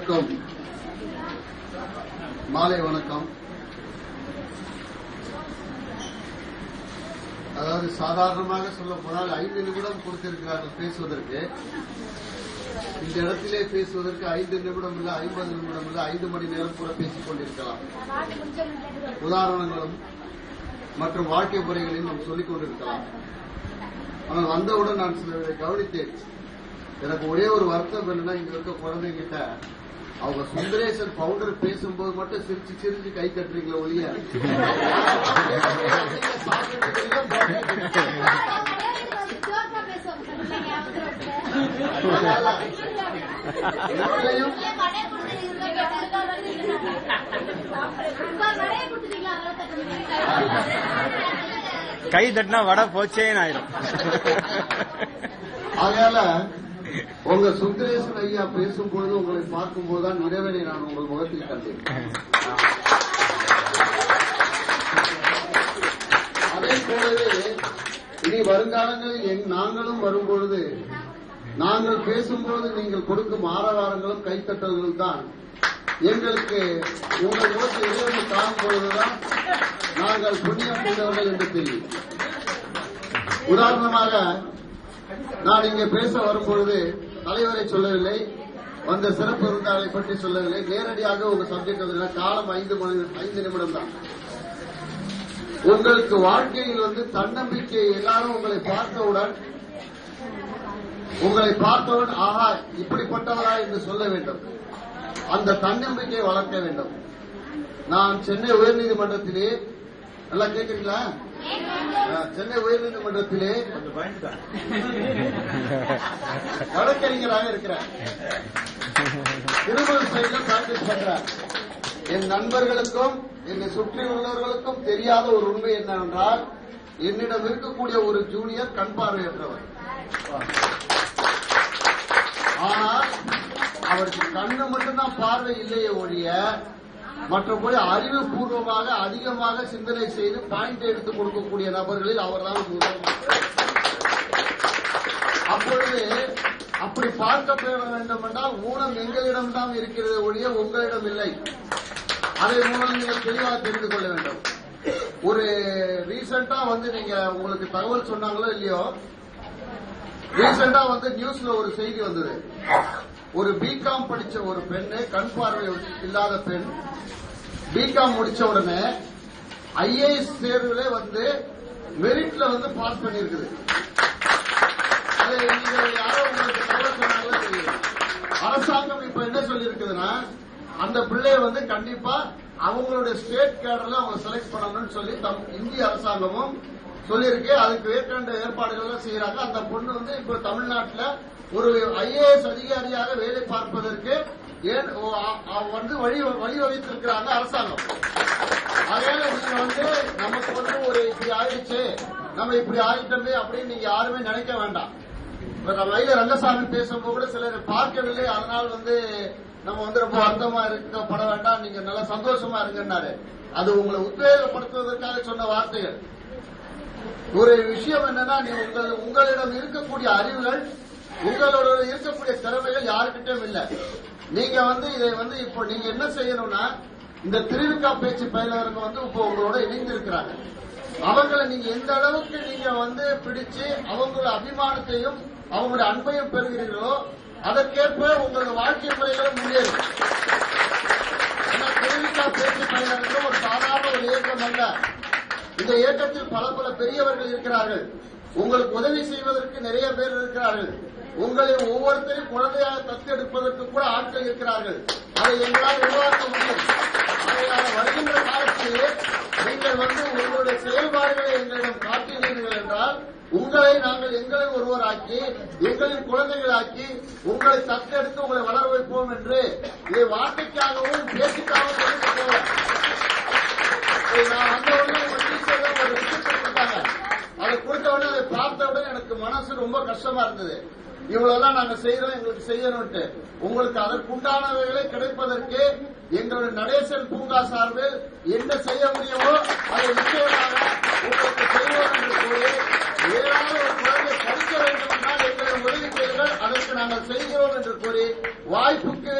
அனைவருக்கும் மாலை வணக்கம். அதாவது சாதாரணமாக சொல்ல போனால் 5 நிமிடம் கொடுத்திருக்கிறார்கள் பேசுவதற்கு. இந்த இடத்திலே பேசுவதற்கு 5 நிமிடம் இல்ல, 50 நிமிடம் இல்ல, 5 மணி நேரம் கூட பேசிக் கொண்டிருக்கலாம். உதாரணங்களும் மற்றும் வாழ்க்கை முறைகளையும் நாம் சொல்லிக் கொண்டிருக்கலாம். ஆனால் வந்தவுடன் நான் சிலரை கவனித்தேன். எனக்கு ஒரே ஒரு வருத்தம் என்னன்னா, இங்க இருக்க குழந்தைங்கிட்ட அவங்க சுந்தரேசன் பவுண்டர் பேசும்போது மட்டும் சிரிச்சு சிரிச்சு கை தட்டுறீங்களா ஒழிய கை தட்டினா வடை போச்சேன்னு ஆயிடும். அதனால உங்க சுந்தரேசன் ஐயா பேசும்பொழுது உங்களை பார்க்கும்போதுதான் இறைவனை நான் உங்கள் முகத்தில் கண்டேன். அதே போலவே இனி வருங்காலங்களில் நாங்களும் வரும்பொழுது நாங்கள் பேசும்போது நீங்கள் கொடுக்கும் ஆரவாரங்களும் கைத்தட்டல்களும் தான் எங்களுக்கு உங்கள் முகத்தில் இறைவனை காணும் பொழுதுதான் நாங்கள் புண்ணியம் செய்தவர்கள் என்று தெரியும். உதாரணமாக நான் இங்கே பேச வரும்பொழுது தலைவரை சொல்லவில்லை, வந்த சிறப்பு விருந்தாளரை பற்றி சொல்லவில்லை. நேரடியாக உங்க சப்ஜெக்ட் வந்து காலம் 5 நிமிடம் தான். உங்களுக்கு வாழ்க்கையில் தன்னம்பிக்கை எல்லாரும் உங்களை பார்த்தவுடன் ஆஹா இப்படிப்பட்டவரா என்று சொல்ல வேண்டும். அந்த தன்னம்பிக்கையை வளர்க்க வேண்டும். நான் சென்னை உயர்நீதிமன்றத்திலே, நல்லா கேட்கிறீங்களா, சென்னை உயர்நீதிமன்றத்திலே வழக்கறிஞராக இருக்கிறார். திருமண சைடில் பிராக்டிஸ் பண்றார். என் நண்பர்களுக்கும் என்னை சுற்றி உள்ளவர்களுக்கும் தெரியாத ஒரு உண்மை என்னவென்றால், என்னிடம் இருக்கக்கூடிய ஒரு ஜூனியர் கண் பார்வையற்றவர். ஆனால் அவருக்கு கண்ணு மட்டும்தான் பார்வை இல்லையே ஒழிய மற்றபடி அறிவுபூர்வமாக அதிகமாக சிந்தனை செய்து பாயிண்ட் எடுத்துக் கொடுக்கக்கூடிய நபர்களில் அவர்தான் முதல். அப்பொழுது அப்படி பார்க்கப்பட வேண்டும் என்றால் ஊனம் எங்களிடம்தான் இருக்கிறது ஒழிய உங்களிடம் இல்லை. அதை மூலம் நீங்கள் தெளிவாக தெரிந்து கொள்ள வேண்டும். ஒரு ரீசெண்டா நீங்க உங்களுக்கு தகவல் சொன்னாங்களோ இல்லையோ, ரீசெண்டா நியூஸ்ல ஒரு செய்தி வந்தது. ஒரு பிகாம் படிச்ச ஒரு பெண்ணு, கண் பார்வை இல்லாத பெண், பிகாம் முடிச்ச உடனே ஐஏஎஸ் தேர்வுல மெரிட்ல பாஸ் பண்ணிருக்குது. அது நீங்க யாரோ உங்களுக்கு தகவல் சொன்னாங்களோ தெரியும். அரசாங்கம் இப்ப என்ன சொல்லி இருக்குதுன்னா, அந்த பிள்ளைய கண்டிப்பா அவங்களுடைய ஸ்டேட் கேடர்ல அவங்க செலக்ட் பண்ணணும்னு சொல்லி இந்திய அரசாங்கமும் சொல்லியிருக்கு. அதுக்கு மேற்கொண்ட ஏற்பாடுகள் செய்யறாங்க. அந்த பொண்ணு இப்ப தமிழ்நாட்டில் ஒரு ஐஏஎஸ் அதிகாரியாக வேலை பார்ப்பதற்கு வழிவகுத்திருக்கிறாங்க அரசாங்கம். அதனால நீங்க நமக்கு ஒரு இப்படி ஆயிடுச்சு, நம்ம இப்படி ஆயிட்டோமே அப்படின்னு நீங்க யாருமே நினைக்க வேண்டாம். வயல ரங்கசாமி பேசும்போது கூட சிலர் பார்க்கவில்லை, அதனால் நம்ம ரொம்ப வருத்தமா இருக்கப்பட வேண்டாம், நீங்க நல்லா சந்தோஷமா இருங்கன்னாரு. அது உங்களை உத்வேகப்படுத்துவதற்காக சொன்ன வார்த்தைகள். ஒரு விஷயம் என்னன்னா, உங்களிடம் இருக்கக்கூடிய அறிவுகள், உங்களோட இருக்கக்கூடிய திறமைகள் யாருக்கிட்டும் இல்ல. நீங்க இதை இப்போ நீங்க என்ன செய்யணும்னா, இந்த திருவிக்கா பேச்சு பயிலவர்கள் இப்போ உங்களோட இணைந்து இருக்கிறாங்க. அவங்களை நீங்க எந்த அளவுக்கு நீங்க பிடிச்சு அவங்களோட அபிமானத்தையும் அவங்களுடைய அன்பையும் பெறுகிறீர்களோ அதற்கேற்ப உங்களோட வாழ்க்கை முறைகளும் முன்னேறும். ஏன்னா திருவிக்கா பேச்சு பயிலவர்கள் ஒரு சாதாரண ஒரு இயக்கம் அல்ல. இந்த இயக்கத்தில் பல பெரியவர்கள் இருக்கிறார்கள். உங்களுக்கு உதவி செய்வதற்கு நிறைய பேர் இருக்கிறார்கள். உங்களை ஒவ்வொருத்தரையும் குழந்தையாக தத்தெடுப்பதற்கு கூட ஆட்கள் இருக்கிறார்கள். அதை எங்களால் உருவாக்க முடியும். அதையான வருகின்ற காலத்திலே நீங்கள் உங்களுடைய செயல்பாடுகளை எங்களிடம் காட்டினீர்கள் என்றால் உங்களை நாங்கள் எங்களை ஒருவராக்கி எங்களின் குழந்தைகளாக்கி உங்களை தத்தெடுத்து உங்களை வளர வைப்போம் என்று இதை வார்த்தைக்காகவும் பேச்சுக்காகவும் சொல்லிட்டு போவோம். நான் வந்தவுடனே ஒரு டீச்சர் ஒரு விஷயத்தை கொடுத்தாங்க. அதை கொடுத்தவுடனே அதை பார்த்தவுடனே எனக்கு மனசு ரொம்ப கஷ்டமா இருந்தது. இவ்வளவுதான் நாங்க செய்யறோம், எங்களுக்கு செய்யணும்ட்டு. உங்களுக்கு அதற்குண்டானவைகளை கிடைப்பதற்கு எங்களுடைய நடேசன் பூங்கா சார்பில் என்ன செய்ய முடியுமோ அதை நிச்சயமாக உங்களுக்கு செய்வோம் என்று கூறி, ஏதாவது ஒரு குழந்தை படிக்க வேண்டும் என்றால் எங்களை உதவி செய்யுங்கள், அதற்கு நாங்கள் செய்கிறோம் என்று கூறி வாய்ப்புக்கு